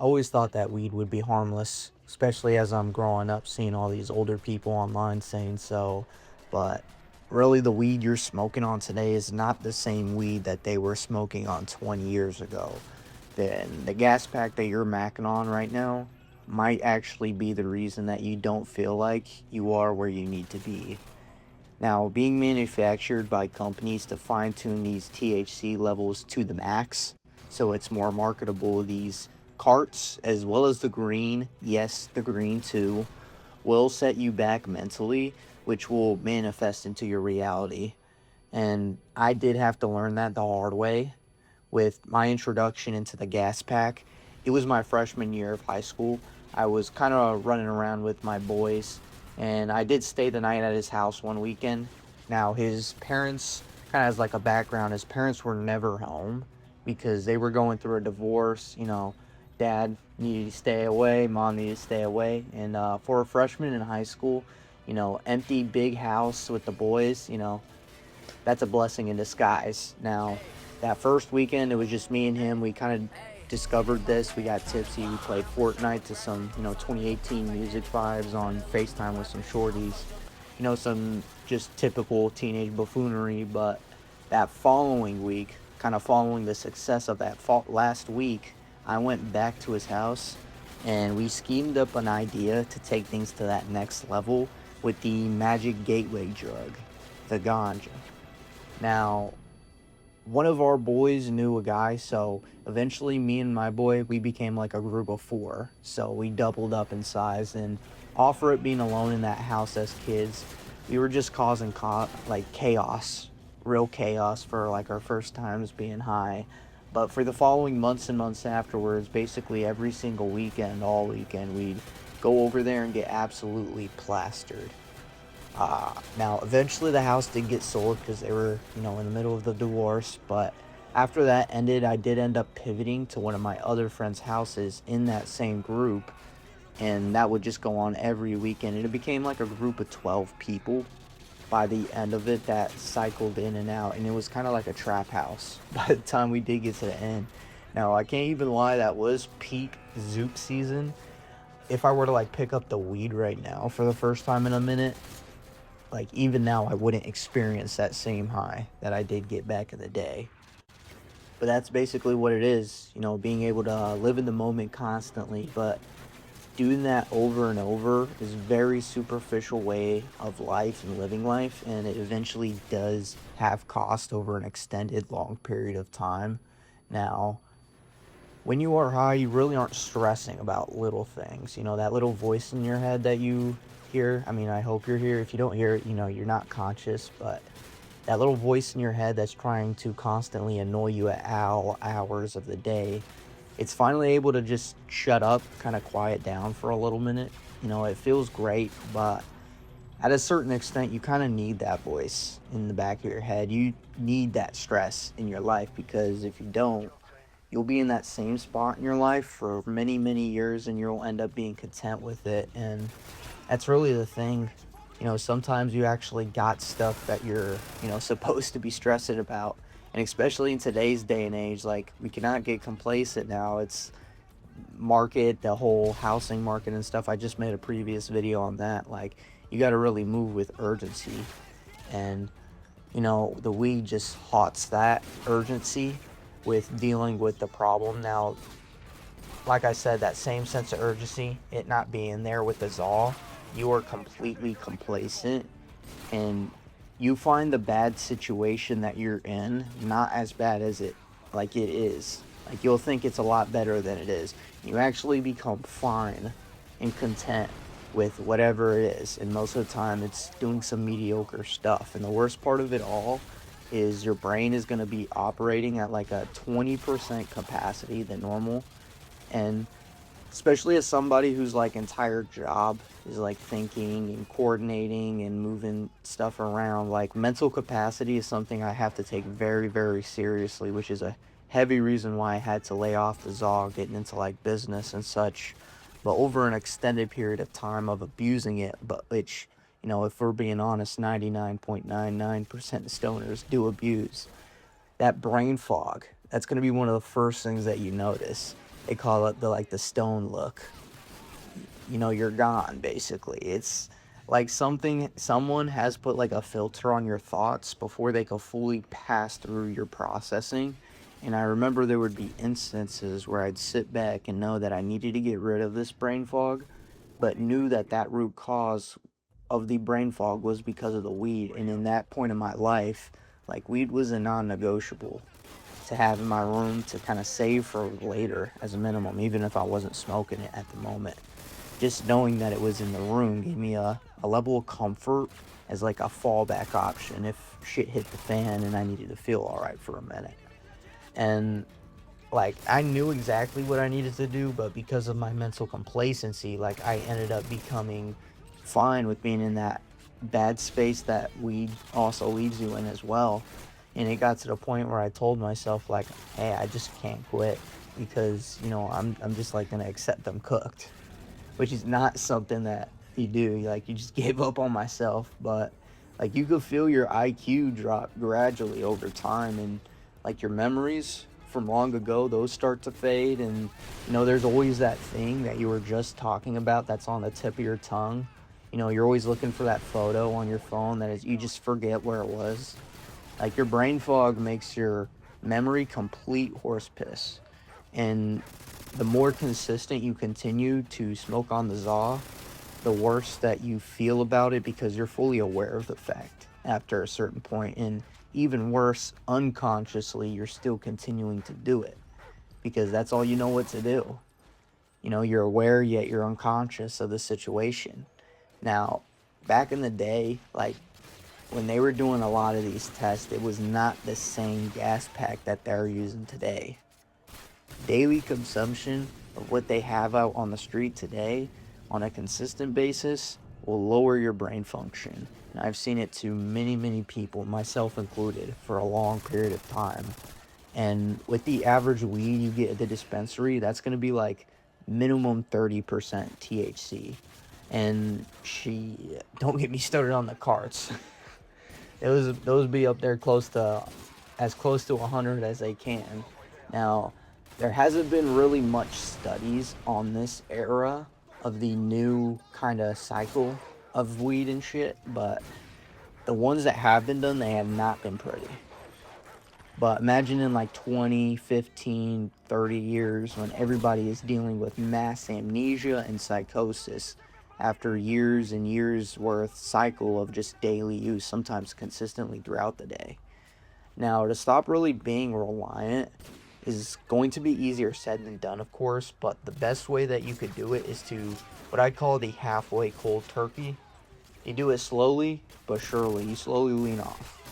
I always thought that weed would be harmless, especially as I'm growing up, seeing all these older people online saying so. But really, the weed you're smoking on today is not the same weed that they were smoking on 20 years ago. Then the gas pack that you're macking on right now might actually be the reason that you don't feel like you are where you need to be. Now, being manufactured by companies to fine tune these THC levels to the max, so it's more marketable, these carts, as well as the green, yes, the green too, will set you back mentally, which will manifest into your reality. And I did have to learn that the hard way with my introduction into the gas pack. It was my freshman year of high school. I was kind of running around with my boys, and I did stay the night at his house one weekend. Now, his parents kind of has like a background. His parents were never home because they were going through a divorce. Dad needed to stay away, mom needed to stay away. And for a freshman in high school, empty big house with the boys, that's a blessing in disguise. Now, that first weekend, it was just me and him. We kind of discovered this. We got tipsy. We played Fortnite to some, 2018 music vibes on FaceTime with some shorties. Some just typical teenage buffoonery. But that following week, kind of following the success of that last week, I went back to his house and we schemed up an idea to take things to that next level with the magic gateway drug, the ganja. Now, one of our boys knew a guy, so eventually me and my boy, we became like a group of four. So we doubled up in size, and all for it being alone in that house as kids, we were just causing like chaos, real chaos for like our first times being high. But for the following months and months afterwards, basically every single weekend, all weekend, we'd go over there and get absolutely plastered. Now, eventually the house did get sold because they were, in the middle of the divorce. But after that ended, I did end up pivoting to one of my other friends' houses in that same group. And that would just go on every weekend. And it became like a group of 12 people by the end of it that cycled in and out. And it was kind of like a trap house by the time we did get to the end. Now, I can't even lie, that was peak Zoop season. If I were to like pick up the weed right now for the first time in a minute, like even now I wouldn't experience that same high that I did get back in the day. But that's basically what it is, being able to live in the moment constantly. But doing that over and over is a very superficial way of life and living life, and it eventually does have cost over an extended long period of time. Now, when you are high, you really aren't stressing about little things. That little voice in your head that you hear. I mean, I hope you're here. If you don't hear it, you're not conscious, but that little voice in your head that's trying to constantly annoy you at all hours of the day, it's finally able to just shut up, kind of quiet down for a little minute. It feels great, but at a certain extent, you kind of need that voice in the back of your head. You need that stress in your life because if you don't, you'll be in that same spot in your life for many, many years and you'll end up being content with it. And that's really the thing. Sometimes you actually got stuff that you're, supposed to be stressing about. And especially in today's day and age, like we cannot get complacent now. It's market, the whole housing market and stuff. I just made a previous video on that. Like you got to really move with urgency. And the weed just hots that urgency with dealing with the problem. Now, like I said, that same sense of urgency, it not being there with the Zal, you are completely complacent and you find the bad situation that you're in not as bad as it is. Like you'll think it's a lot better than it is. You actually become fine and content with whatever it is. And most of the time it's doing some mediocre stuff. And the worst part of it all is your brain is going to be operating at like a 20% capacity than normal. And especially as somebody whose like entire job is like thinking and coordinating and moving stuff around, like mental capacity is something I have to take very, very seriously, which is a heavy reason why I had to lay off the Zog, getting into like business and such. But over an extended period of time of abusing it, but which, if we're being honest, 99.99% of stoners do abuse, that brain fog, that's going to be one of the first things that you notice. They call it the stone look. You're gone basically. It's like someone has put like a filter on your thoughts before they can fully pass through your processing. And I remember there would be instances where I'd sit back and know that I needed to get rid of this brain fog, but knew that that root cause of the brain fog was because of the weed. And in that point in my life, like, weed was a non-negotiable to have in my room to kind of save for later as a minimum, even if I wasn't smoking it at the moment. Just knowing that it was in the room gave me a level of comfort as like a fallback option if shit hit the fan and I needed to feel alright for a minute. And like, I knew exactly what I needed to do, but because of my mental complacency, like, I ended up becoming fine with being in that bad space that weed also leaves you in as well. And it got to the point where I told myself, like, hey, I just can't quit because, I'm just like gonna accept them cooked, which is not something that you do. Like, you just gave up on myself, but like, you could feel your IQ drop gradually over time, and like your memories from long ago, those start to fade. And there's always that thing that you were just talking about that's on the tip of your tongue. You're always looking for that photo on your phone that is, you just forget where it was. Like, your brain fog makes your memory complete horse piss. And the more consistent you continue to smoke on the Zaw, the worse that you feel about it, because you're fully aware of the fact after a certain point. And even worse, unconsciously, you're still continuing to do it because that's all you know what to do. You're aware, yet you're unconscious of the situation. Now, back in the day, like, when they were doing a lot of these tests, it was not the same gas pack that they're using today. Daily consumption of what they have out on the street today on a consistent basis will lower your brain function. And I've seen it to many, many people, myself included, for a long period of time. And with the average weed you get at the dispensary, that's going to be like minimum 30% THC. And don't get me started on the carts. Those be up there as close to 100 as they can. Now, there hasn't been really much studies on this era of the new kind of cycle of weed and shit, but the ones that have been done, they have not been pretty. But imagine in like 20, 15, 30 years when everybody is dealing with mass amnesia and psychosis after years and years worth cycle of just daily use, sometimes consistently throughout the day. Now, to stop really being reliant is going to be easier said than done, of course, but the best way that you could do it is to what I call the halfway cold turkey. You do it slowly but surely. You slowly wean off.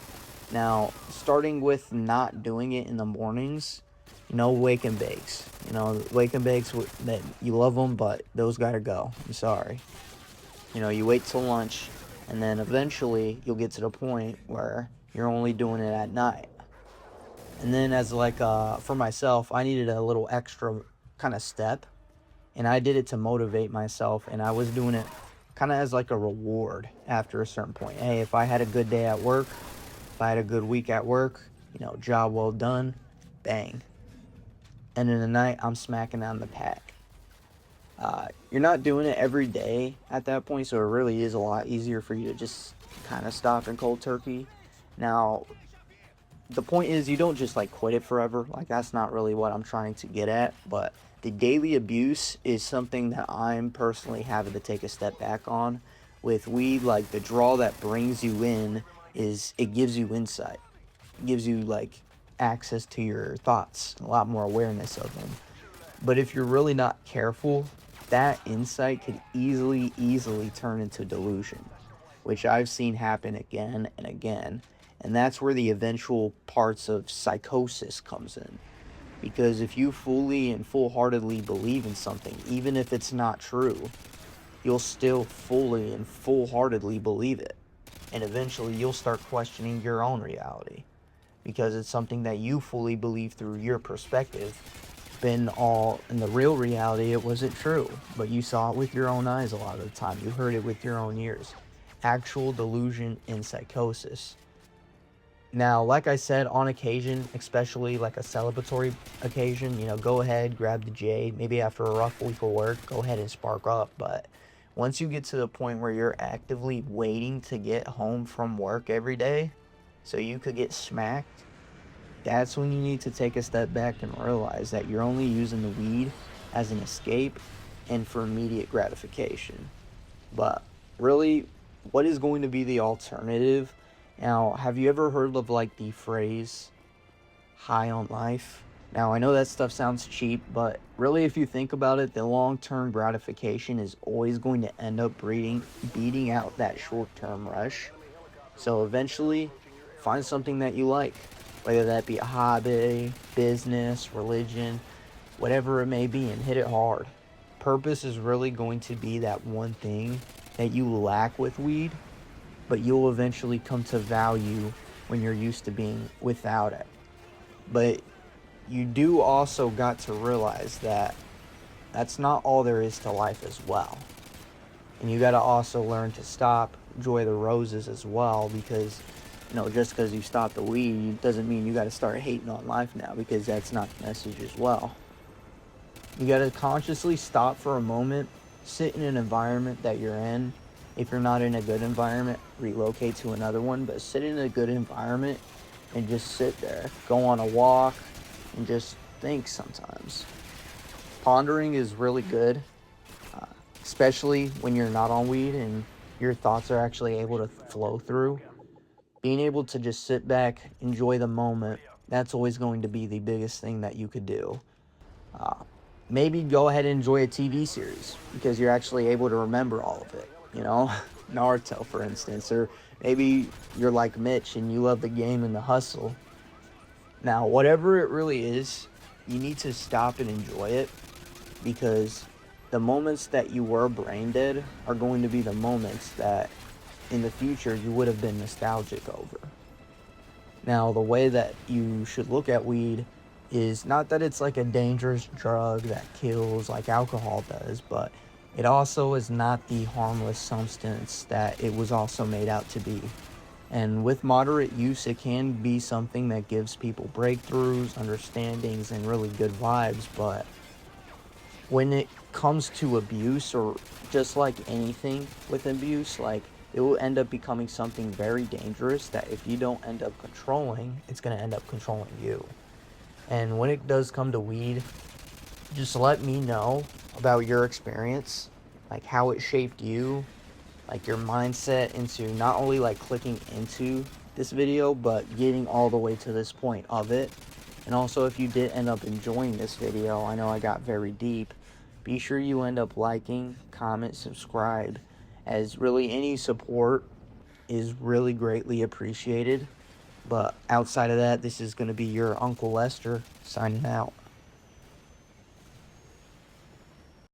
Now, starting with not doing it in the mornings, wake and bakes. Wake and bakes, that you love them, but those gotta go. I'm sorry. You wait till lunch, and then eventually you'll get to the point where you're only doing it at night. And then as like, for myself, I needed a little extra kind of step, and I did it to motivate myself, and I was doing it kind of as like a reward after a certain point. Hey, if I had a good day at work, if I had a good week at work, job well done, bang. And in the night, I'm smacking on the pack. You're not doing it every day at that point, so it really is a lot easier for you to just kind of stop in cold turkey. Now, the point is, you don't just like quit it forever. Like, that's not really what I'm trying to get at, but the daily abuse is something that I'm personally having to take a step back on. With weed, like, the draw that brings you in is it gives you insight. It gives you like access to your thoughts, a lot more awareness of them. But if you're really not careful, that insight could easily turn into delusion, which I've seen happen again and again. And that's where the eventual parts of psychosis comes in. Because if you fully and full-heartedly believe in something, even if it's not true, you'll still fully and full-heartedly believe it. And eventually you'll start questioning your own reality. Because it's something that you fully believe through your perspective. Been all in the real reality, it wasn't true. But you saw it with your own eyes a lot of the time. You heard it with your own ears. Actual delusion and psychosis. Now, like I said, on occasion, especially like a celebratory occasion, go ahead, grab the jade. Maybe after a rough week of work, go ahead and spark up. But once you get to the point where you're actively waiting to get home from work every day so you could get smacked, that's when you need to take a step back and realize that you're only using the weed as an escape and for immediate gratification. But really, what is going to be the alternative? Now, have you ever heard of like the phrase high on life? Now, I know that stuff sounds cheap, but really, if you think about it, the long term gratification is always going to end up beating out that short term rush. So eventually, find something that you like, whether that be a hobby, business, religion, whatever it may be, and hit it hard. Purpose is really going to be that one thing that you lack with weed, but you'll eventually come to value when you're used to being without it. But you do also got to realize that that's not all there is to life as well. And you got to also learn to stop, enjoy the roses as well, because just because you stop the weed doesn't mean you got to start hating on life now, because that's not the message as well. You got to consciously stop for a moment, sit in an environment that you're in. If you're not in a good environment, relocate to another one, but sit in a good environment and just sit there. Go on a walk and just think sometimes. Pondering is really good, especially when you're not on weed and your thoughts are actually able to flow through. Being able to just sit back, enjoy the moment, that's always going to be the biggest thing that you could do. Uh, Maybe go ahead and enjoy a TV series because you're actually able to remember all of it. Naruto, for instance, or maybe you're like Mitch and you love the game and the hustle. Now, whatever it really is, you need to stop and enjoy it, because the moments that you were brain dead are going to be the moments that in the future you would have been nostalgic over. Now, the way that you should look at weed is not that it's like a dangerous drug that kills like alcohol does, but it also is not the harmless substance that it was also made out to be. And with moderate use, it can be something that gives people breakthroughs, understandings, and really good vibes. But when it comes to abuse, or just like anything with abuse, like it will end up becoming something very dangerous that if you don't end up controlling, it's going to end up controlling you. And when it does come to weed, just let me know about your experience, like how it shaped you, like your mindset into not only like clicking into this video, but getting all the way to this point of it. And also, if you did end up enjoying this video, I know I got very deep, be sure you end up liking, comment, subscribe, as really any support is really greatly appreciated. But outside of that, this is going to be your Uncle Lester signing out.